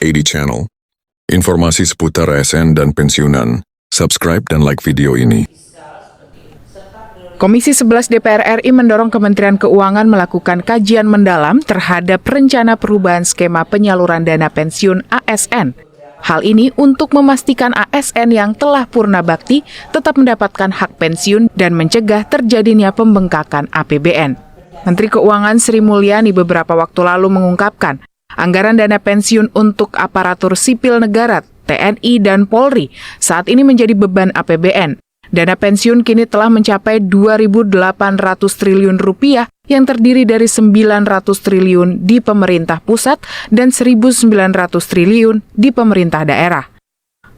AD Channel. Informasi seputar ASN dan pensiunan. Subscribe dan like video ini. Komisi 11 DPR RI mendorong Kementerian Keuangan melakukan kajian mendalam terhadap rencana perubahan skema penyaluran dana pensiun ASN. Hal ini untuk memastikan ASN yang telah purna bakti tetap mendapatkan hak pensiun dan mencegah terjadinya pembengkakan APBN. Menteri Keuangan Sri Mulyani beberapa waktu lalu mengungkapkan, anggaran dana pensiun untuk aparatur sipil negara, TNI, dan Polri saat ini menjadi beban APBN. Dana pensiun kini telah mencapai 2.800 triliun rupiah yang terdiri dari 900 triliun di pemerintah pusat dan 1.900 triliun di pemerintah daerah.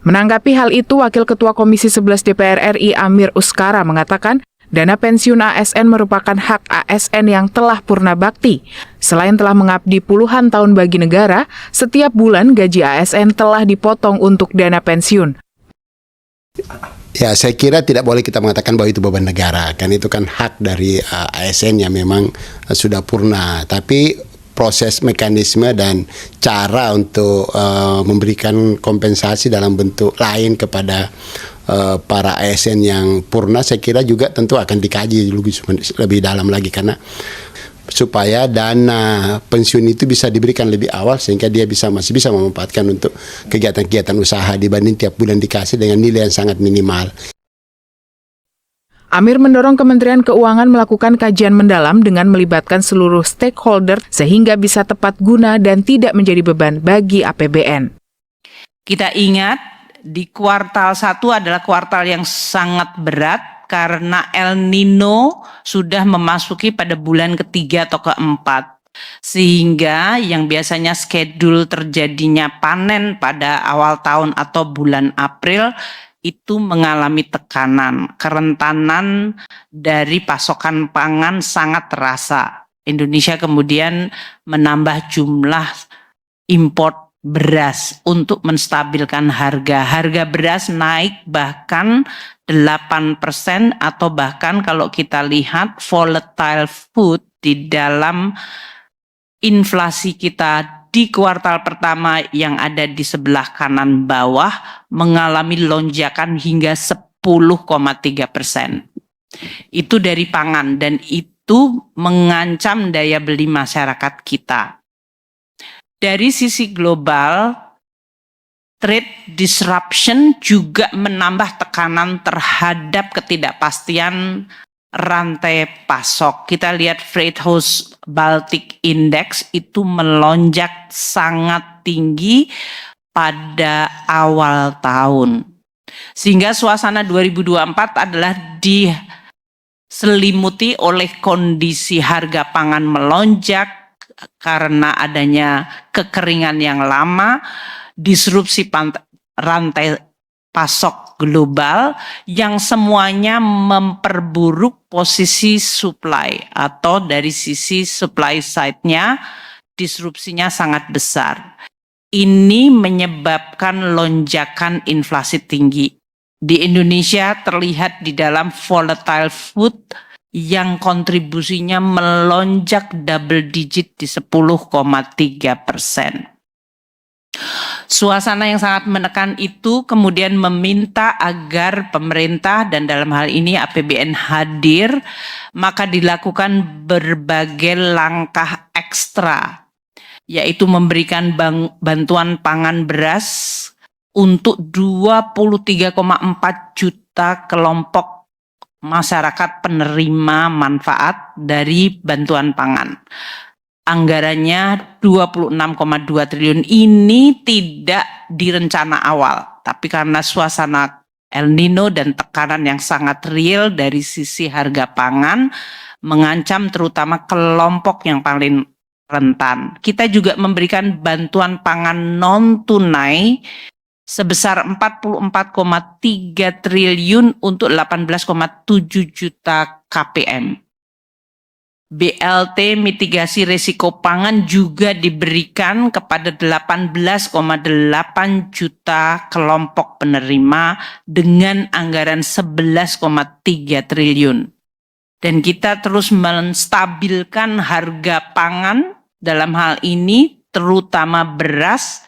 Menanggapi hal itu, Wakil Ketua Komisi 11 DPR RI Amir Uskara mengatakan, dana pensiun ASN merupakan hak ASN yang telah purna bakti. Selain telah mengabdi puluhan tahun bagi negara, setiap bulan gaji ASN telah dipotong untuk dana pensiun. Ya, saya kira tidak boleh kita mengatakan bahwa itu beban negara, kan itu kan hak dari ASN yang memang sudah purna. Tapi proses, mekanisme, dan cara untuk memberikan kompensasi dalam bentuk lain kepada para ASN yang purna, saya kira juga tentu akan dikaji lebih dalam lagi, karena supaya dana pensiun itu bisa diberikan lebih awal sehingga dia masih bisa memanfaatkan untuk kegiatan-kegiatan usaha dibanding tiap bulan dikasih dengan nilai yang sangat minimal. Amir mendorong Kementerian Keuangan melakukan kajian mendalam dengan melibatkan seluruh stakeholder sehingga bisa tepat guna dan tidak menjadi beban bagi APBN. Kita ingat di kuartal 1 adalah kuartal yang sangat berat karena El Nino sudah memasuki pada bulan ketiga atau keempat. Sehingga yang biasanya schedule terjadinya panen pada awal tahun atau bulan April itu mengalami tekanan, kerentanan dari pasokan pangan sangat terasa. Indonesia kemudian menambah jumlah import beras untuk menstabilkan harga. Harga beras naik bahkan 8% atau bahkan kalau kita lihat volatile food di dalam inflasi kita di kuartal pertama yang ada di sebelah kanan bawah mengalami lonjakan hingga 10,3%. Itu dari pangan dan itu mengancam daya beli masyarakat kita. Dari sisi global, trade disruption juga menambah tekanan terhadap ketidakpastian rantai pasok. Kita lihat Freight House Baltic Index itu melonjak sangat tinggi pada awal tahun. Sehingga suasana 2024 adalah diselimuti oleh kondisi harga pangan melonjak karena adanya kekeringan yang lama, disrupsi rantai pasok global yang semuanya memperburuk posisi supply atau dari sisi supply side-nya disrupsinya sangat besar. Ini menyebabkan lonjakan inflasi tinggi. Di Indonesia terlihat di dalam volatile food yang kontribusinya melonjak double digit di 10,3%. Suasana yang sangat menekan itu kemudian meminta agar pemerintah dan dalam hal ini APBN hadir, maka dilakukan berbagai langkah ekstra, yaitu memberikan bantuan pangan beras untuk 23,4 juta kelompok masyarakat penerima manfaat dari bantuan pangan. Anggarannya 26,2 triliun ini tidak direncana awal, tapi karena suasana El Nino dan tekanan yang sangat real dari sisi harga pangan mengancam terutama kelompok yang paling rentan. Kita juga memberikan bantuan pangan non-tunai sebesar 44,3 triliun untuk 18,7 juta KPM. BLT mitigasi risiko pangan juga diberikan kepada 18,8 juta kelompok penerima dengan anggaran 11,3 triliun. Dan kita terus menstabilkan harga pangan dalam hal ini terutama beras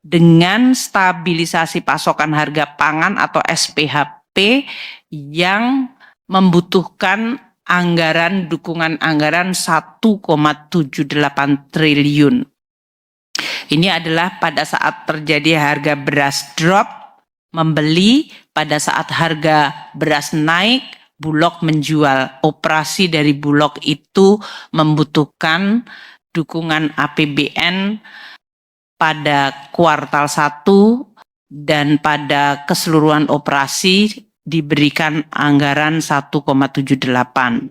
dengan stabilisasi pasokan harga pangan atau SPHP yang membutuhkan dukungan anggaran 1,78 triliun. Ini adalah pada saat terjadi harga beras drop, membeli, pada saat harga beras naik, Bulog menjual. Operasi dari Bulog itu membutuhkan dukungan APBN pada kuartal 1 dan pada keseluruhan operasi diberikan anggaran 1,78.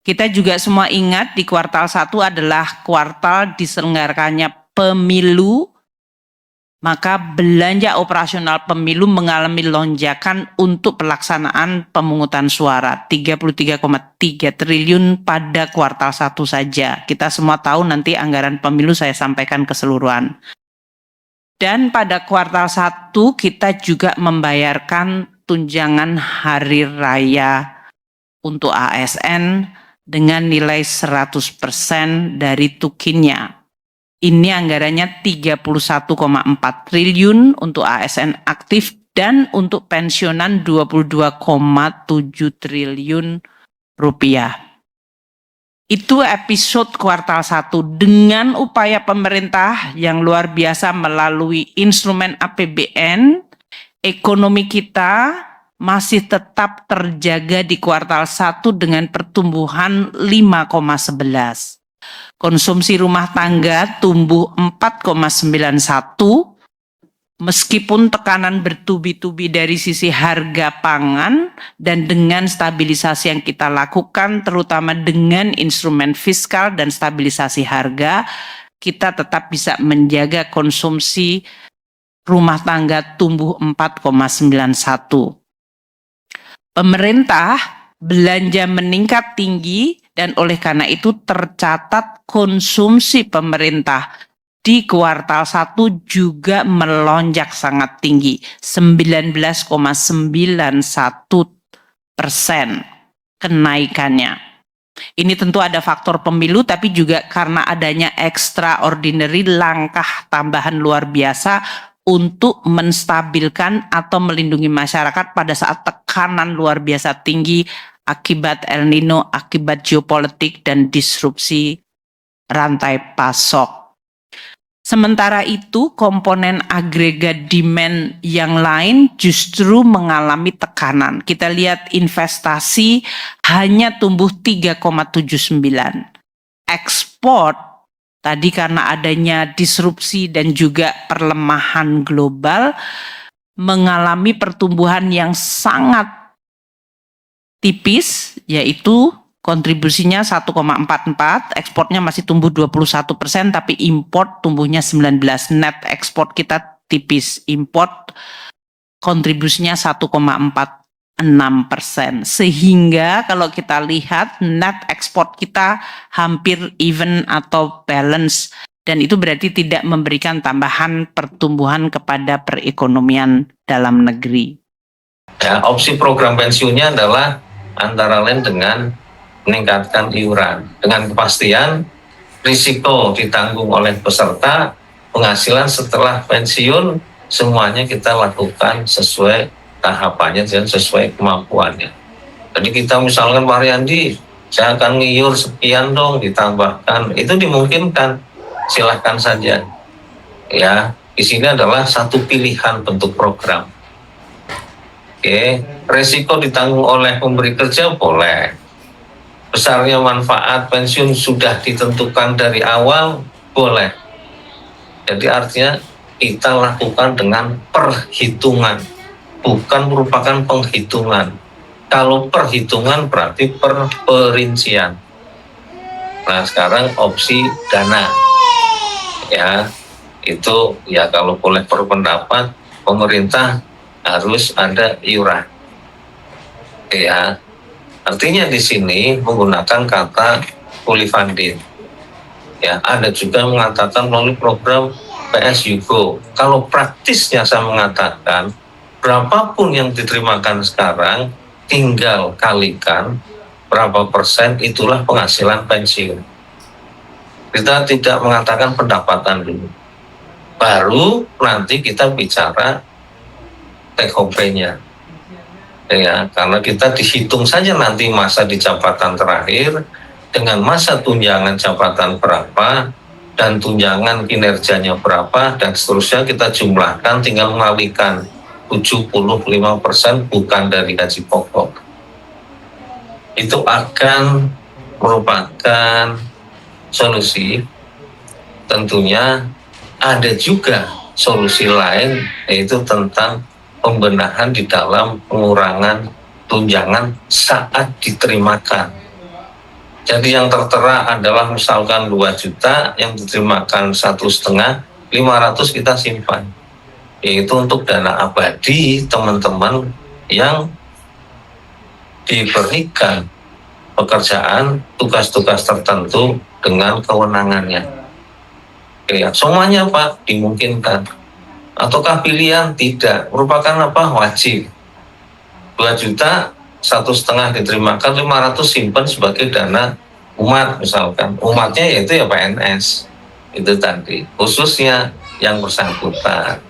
Kita juga semua ingat di kuartal 1 adalah kuartal diselenggarakannya pemilu, maka belanja operasional pemilu mengalami lonjakan untuk pelaksanaan pemungutan suara 33,3 triliun pada kuartal 1 saja. Kita semua tahu nanti anggaran pemilu saya sampaikan keseluruhan. Dan pada kuartal 1 kita juga membayarkan tunjangan hari raya untuk ASN dengan nilai 100% dari tukinnya. Ini anggarannya 31,4 triliun untuk ASN aktif dan untuk pensiunan 22,7 triliun rupiah. Itu episode kuartal 1 dengan upaya pemerintah yang luar biasa melalui instrumen APBN, ekonomi kita masih tetap terjaga di kuartal 1 dengan pertumbuhan 5,11. Konsumsi rumah tangga tumbuh 4,91 meskipun tekanan bertubi-tubi dari sisi harga pangan dan dengan stabilisasi yang kita lakukan terutama dengan instrumen fiskal dan stabilisasi harga, kita tetap bisa menjaga konsumsi rumah tangga tumbuh 4,91. Pemerintah belanja meningkat tinggi dan oleh karena itu tercatat konsumsi pemerintah di kuartal 1 juga melonjak sangat tinggi, 19,91% kenaikannya. Ini tentu ada faktor pemilu tapi juga karena adanya extraordinary langkah tambahan luar biasa untuk menstabilkan atau melindungi masyarakat pada saat tekanan luar biasa tinggi akibat El Nino, akibat geopolitik dan disrupsi rantai pasok. Sementara itu, komponen agregat demand yang lain justru mengalami tekanan. Kita lihat investasi hanya tumbuh 3,79. Ekspor tadi karena adanya disrupsi dan juga perlemahan global mengalami pertumbuhan yang sangat tipis, yaitu kontribusinya 1,44, ekspornya masih tumbuh 21%, tapi import tumbuhnya 19%. Net ekspor kita tipis, import kontribusinya 1,46%. Sehingga kalau kita lihat net ekspor kita hampir even atau balance, dan itu berarti tidak memberikan tambahan pertumbuhan kepada perekonomian dalam negeri. Ya, opsi program pensiunnya adalah antara lain dengan meningkatkan iuran dengan kepastian risiko ditanggung oleh peserta, penghasilan setelah pensiun semuanya kita lakukan sesuai tahapannya dan sesuai kemampuannya. Jadi kita misalkan Pak Riyandi, saya akan ngiur sekian dong, ditambahkan, itu dimungkinkan, silahkan saja. Ya, di sini adalah satu pilihan bentuk program. Oke, resiko ditanggung oleh pemberi kerja boleh. Besarnya manfaat pensiun sudah ditentukan dari awal, boleh. Jadi artinya kita lakukan dengan perhitungan, bukan merupakan penghitungan. Kalau perhitungan berarti perincian. Nah sekarang opsi dana, ya itu ya kalau boleh berpendapat pemerintah harus ada iuran. Ya, artinya di sini menggunakan kata fully funded. Ya, ada juga mengatakan melalui program PSYugo. Kalau praktisnya saya mengatakan berapapun yang diterimakan sekarang tinggal kalikan berapa persen itulah penghasilan pensiun. Kita tidak mengatakan pendapatan dulu. baru nanti kita bicara take home pay-nya. Ya, karena kita dihitung saja nanti masa di jabatan terakhir dengan masa tunjangan jabatan berapa dan tunjangan kinerjanya berapa dan seterusnya, kita jumlahkan, tinggal mengalihkan 75% bukan dari gaji pokok. Itu akan merupakan solusi. Tentunya ada juga solusi lain, yaitu tentang pembenahan di dalam pengurangan tunjangan saat diterimakan. Jadi yang tertera adalah misalkan 2 juta, yang diterimakan 1,5, 500 kita simpan. Yaitu untuk dana abadi teman-teman yang diberikan pekerjaan, tugas-tugas tertentu dengan kewenangannya. Ya, semuanya Pak dimungkinkan. Ataukah pilihan? Tidak, merupakan apa? Wajib. 2 juta, 1,5 diterimakan, 500 simpan sebagai dana umat misalkan. Umatnya yaitu ya PNS. Itu tadi, khususnya yang bersangkutan.